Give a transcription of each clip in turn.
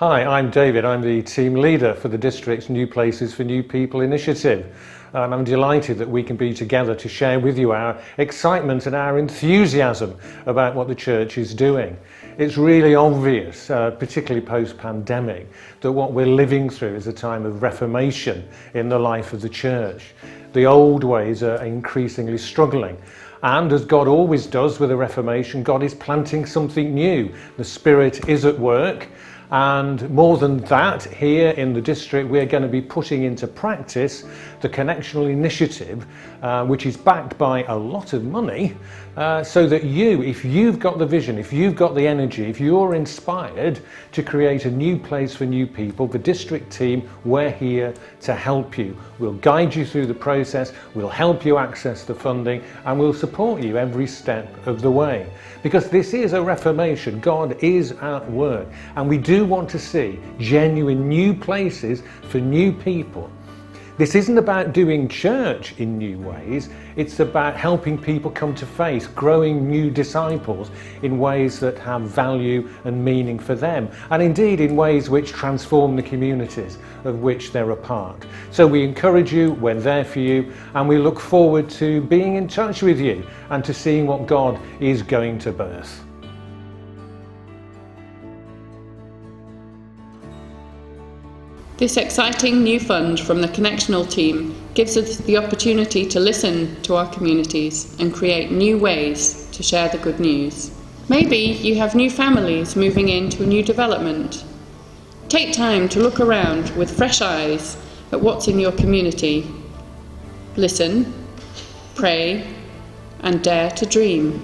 Hi, I'm David. I'm the team leader for the District's New Places for New People initiative. And I'm delighted that we can be together to share with you our excitement and our enthusiasm about what the church is doing. It's really obvious, particularly post-pandemic, that what we're living through is a time of reformation in the life of the church. The old ways are increasingly struggling. And as God always does with a reformation, God is planting something new. The Spirit is at work. And more than that, here in the district, we're going to be putting into practice the Connectional Initiative, which is backed by a lot of money, so that you, if you've got the vision, if you've got the energy, if you're inspired to create a new place for new people, the district team, we're here to help you. We'll guide you through the process, we'll help you access the funding, and we'll support you every step of the way. Because this is a reformation. God is at work, and we do want to see genuine new places for new people. This isn't about doing church in new ways, it's about helping people come to faith, growing new disciples in ways that have value and meaning for them, and indeed in ways which transform the communities of which they're a part. So we encourage you, we're there for you, and we look forward to being in touch with you and to seeing what God is going to birth. This exciting new fund from the Connectional team gives us the opportunity to listen to our communities and create new ways to share the good news. Maybe you have new families moving into a new development. Take time to look around with fresh eyes at what's in your community. Listen, pray, and dare to dream.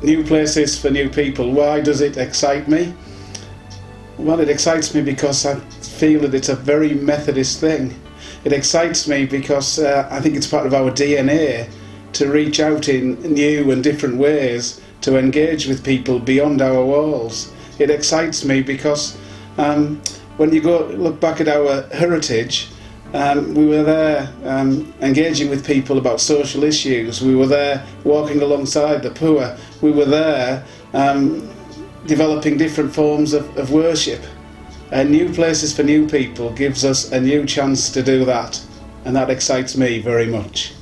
New places for new people. Why does it excite me? Well, it excites me because I feel that it's a very Methodist thing. It excites me because I think it's part of our DNA to reach out in new and different ways to engage with people beyond our walls. It excites me because when you look back at our heritage, we were there engaging with people about social issues. We were there walking alongside the poor. We were there developing different forms of worship. New Places for New People gives us a new chance to do that, and that excites me very much.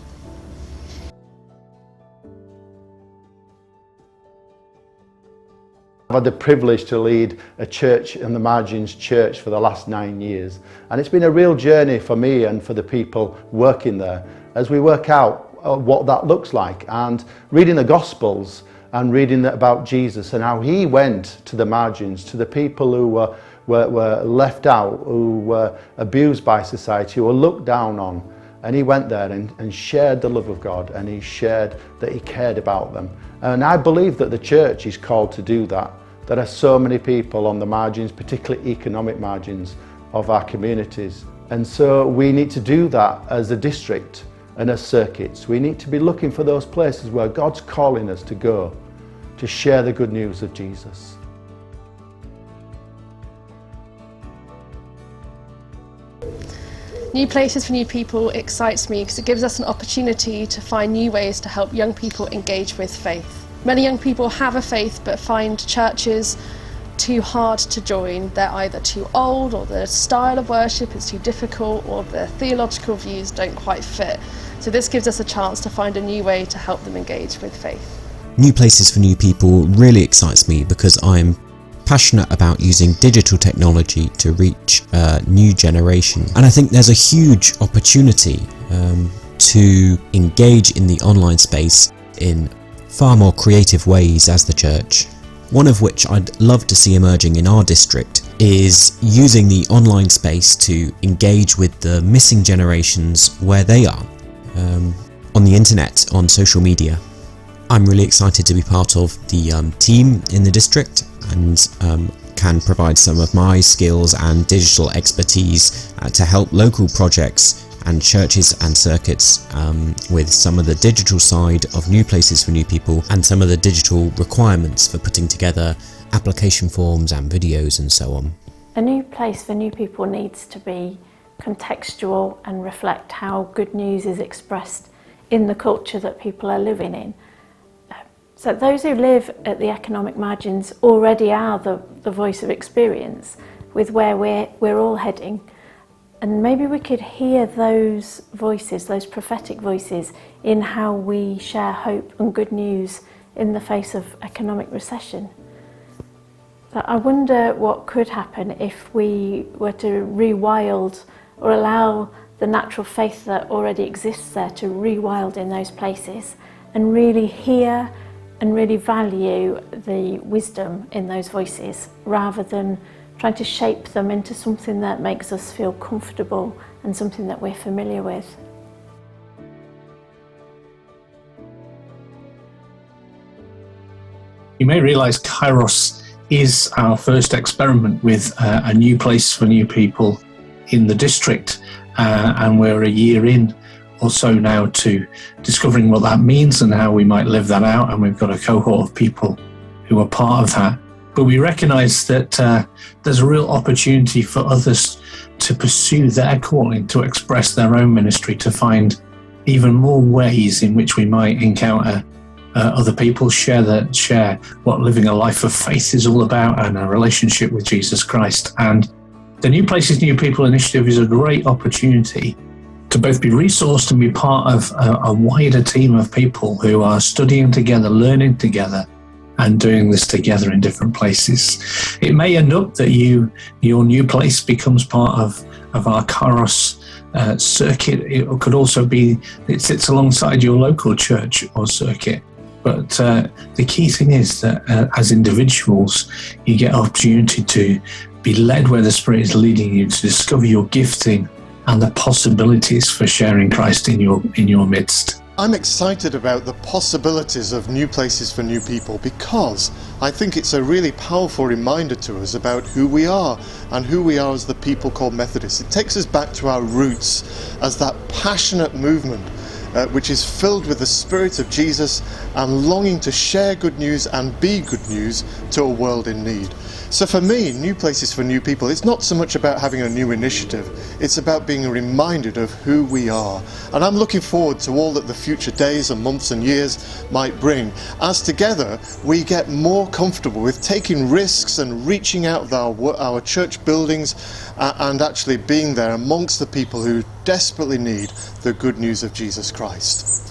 I've had the privilege to lead a church in the margins church for the last 9 years, and it's been a real journey for me and for the people working there as we work out what that looks like, and reading the Gospels and reading about Jesus and how he went to the margins, to the people who were left out, who were abused by society, who were looked down on. And he went there and shared the love of God, and he shared that he cared about them. And I believe that the church is called to do that. There are so many people on the margins, particularly economic margins of our communities. And so we need to do that as a district and as circuits. We need to be looking for those places where God's calling us to go, to share the good news of Jesus. New Places for New People excites me because it gives us an opportunity to find new ways to help young people engage with faith. Many young people have a faith but find churches too hard to join. They're either too old, or the style of worship is too difficult, or their theological views don't quite fit. So this gives us a chance to find a new way to help them engage with faith. New Places for New People really excites me because I'm passionate about using digital technology to reach a new generation, and I think there's a huge opportunity to engage in the online space in far more creative ways as the church. One of which I'd love to see emerging in our district is using the online space to engage with the missing generations where they are, on the internet, on social media. I'm really excited to be part of the team in the district, and can provide some of my skills and digital expertise to help local projects and churches and circuits with some of the digital side of New Places for New People and some of the digital requirements for putting together application forms and videos and so on. A new place for new people needs to be contextual and reflect how good news is expressed in the culture that people are living in. So those who live at the economic margins already are the voice of experience, with where we're all heading. And maybe we could hear those voices, those prophetic voices, in how we share hope and good news in the face of economic recession. But I wonder what could happen if we were to rewild or allow the natural faith that already exists there to rewild in those places and really hear and really value the wisdom in those voices, rather than trying to shape them into something that makes us feel comfortable and something that we're familiar with. You may realise Kairos is our first experiment with a new place for new people in the district, and we're a year in or so now to discovering what that means and how we might live that out, and we've got a cohort of people who are part of that. But we recognise that there's a real opportunity for others to pursue their calling, to express their own ministry, to find even more ways in which we might encounter other people, share what living a life of faith is all about and a relationship with Jesus Christ. And the New Places, New People initiative is a great opportunity to both be resourced and be part of a wider team of people who are studying together, learning together, and doing this together in different places. It may end up that your new place becomes part of our Kairos circuit. It could also be it sits alongside your local church or circuit. But the key thing is that as individuals, you get opportunity to be led where the Spirit is leading you, to discover your gifting and the possibilities for sharing Christ in your midst. I'm excited about the possibilities of New Places for New People because I think it's a really powerful reminder to us about who we are and who we are as the people called Methodists. It takes us back to our roots as that passionate movement which is filled with the Spirit of Jesus and longing to share good news and be good news to a world in need. So for me, New Places for New People, it's not so much about having a new initiative, it's about being reminded of who we are. And I'm looking forward to all that the future days and months and years might bring, as together we get more comfortable with taking risks and reaching out of our church buildings and actually being there amongst the people who desperately need the good news of Jesus Christ.